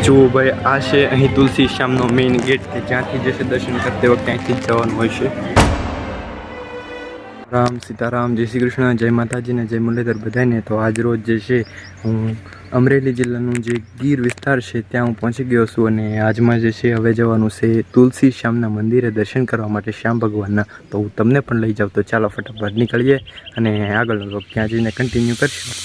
જો ભાઈ આ છે અહીં તુલસી શ્યામનો મેઇન ગેટ કે જ્યાંથી જે છે દર્શન કરતી વખતે અહીંથી જ જવાનું હોય છે। રામ સીતારામ, જય શ્રી કૃષ્ણ, જય માતાજી ને જય મુરલીધર બધાને। તો આજ રોજ જે છે હું અમરેલી જિલ્લાનું જે ગીર વિસ્તાર છે ત્યાં હું પહોંચી ગયો છું અને આજમાં જે છે હવે જવાનું છે તુલસી શ્યામના મંદિરે દર્શન કરવા માટે શ્યામ ભગવાનના। તો હું તમને પણ લઈ જાઉં, તો ચાલો ફટાફટ નીકળીએ અને આગળનો વ્લોગ ત્યાં જઈને કન્ટિન્યુ કરશું।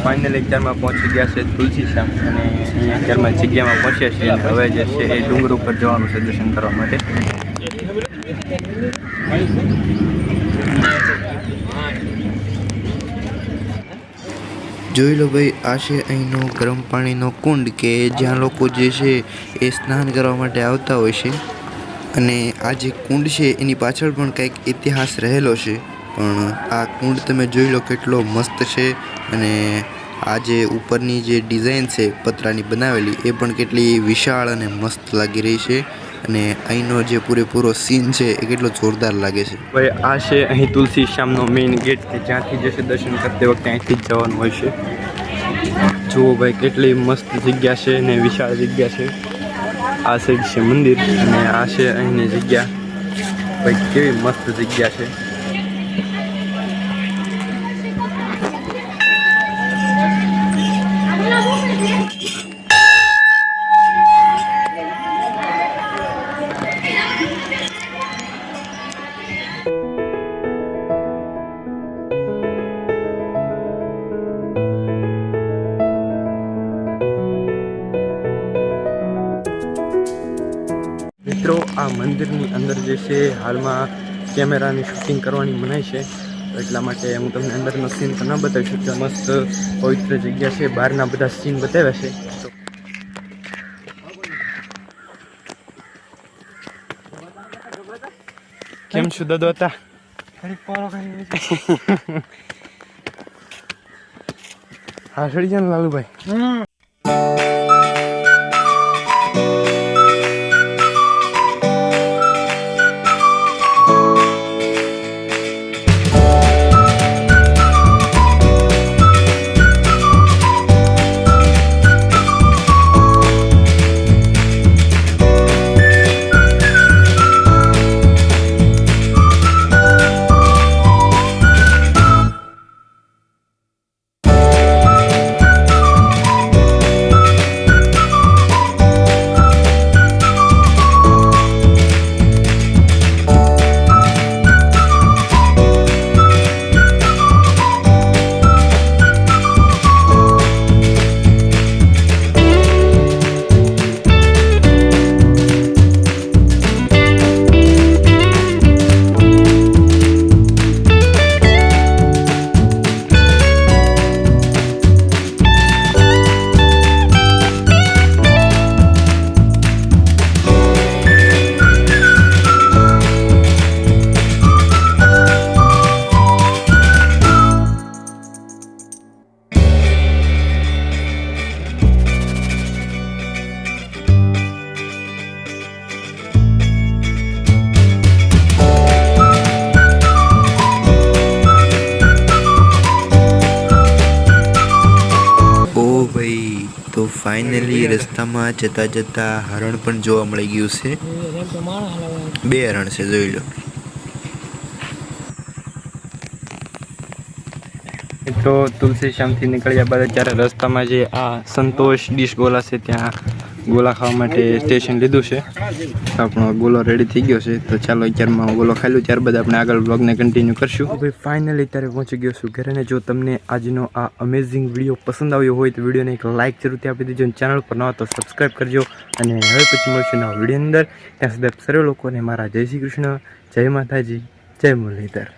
फाइनल अत्यार में पहुंची गया है तुलसी श्याम અને અહીંયા અત્યારમાં જગ્યામાં પહોંચ્યા છીએ અને હવે જે છે એ ડુંગર ઉપર જવાનું છે દર્શન કરવા માટે। જોઈ લો ભાઈ, આ છે અહીંનો ગરમ પાણીનો કુંડ કે જ્યાં લોકો જે છે એ સ્નાન કરવા માટે આવતા હોય છે। અને આ જે કુંડ છે એની પાછળ પણ કંઈક ઇતિહાસ રહેલો છે, પણ આ કુંડ તમે જોઈ લો કેટલો મસ્ત છે। અને આ જે ઉપરની જે ડિઝાઇન છે પતરાની બનાવેલી એ પણ કેટલી વિશાળ અને મસ્ત લાગી રહી છે। અને અહીંનો જે પૂરેપૂરો સીન છે એ કેટલો જોરદાર લાગે છે। ભાઈ આ છે અહીં તુલસી શ્યામનો મેઇન ગેટ કે જ્યાંથી જે છે દર્શન કરતી વખતે અહીંથી જ જવાનું હોય છે। જુઓ ભાઈ કેટલી મસ્ત જગ્યા છે અને વિશાળ જગ્યા છે। આ સાઈડ છે મંદિર અને આ છે અહીંની જગ્યા। ભાઈ કેવી મસ્ત જગ્યા છે। મિત્રો આ મંદિરની અંદર જે છે હાલમાં કેમેરાની શૂટિંગ કરવાની મનાઈ છે, એટલા માટે હું તમને અંદરનો સીન તો ના બતાવી શકતો। મસ્ત પવિત્ર જગ્યા છે, બહારના બધા સીન બતાવ્યા છે। કેમ છું દાદો હતા? હા સડી જાય ને લાલુભાઈ। તો ફાઇનલી રસ્તામાં જતા જતા હરણ પણ જોવા મળી ગયું છે। 2 હરણ છે, જોઈ લો। તો તુલસી શ્યામથી નીકળ્યા બાદ અત્યારે રસ્તામાં જે આ સંતોષ ડીશ ગોલા છે ત્યાં ગોલા ખાવા માટે સ્ટેશન લીધું છે. આપણો ગોલો રેડી થઈ ગયો છે, તો ચાલો અત્યારમાં હું ગોલો ખાઈ લઉં, ત્યારબાદ આપણે આગળ બ્લોગને કન્ટિન્યુ કરશું. તો ભાઈ ફાઇનલી ત્યારે પહોંચી ગયો છું ઘરે, ને જો તમને આજનો આ અમેઝિંગ વિડીયો પસંદ આવ્યો હોય તો વિડીયોને એક લાઇક જરૂરથી આપી દેજો, અને ચેનલ પર ન તો સબસ્ક્રાઈબ કરજો. અને હવે પછી મળશું નવા વિડીયો અંદર. ત્યાં સુધી સર્વે લોકોને મારા જય શ્રી કૃષ્ણ, જય માતાજી, જય મુરલીધર.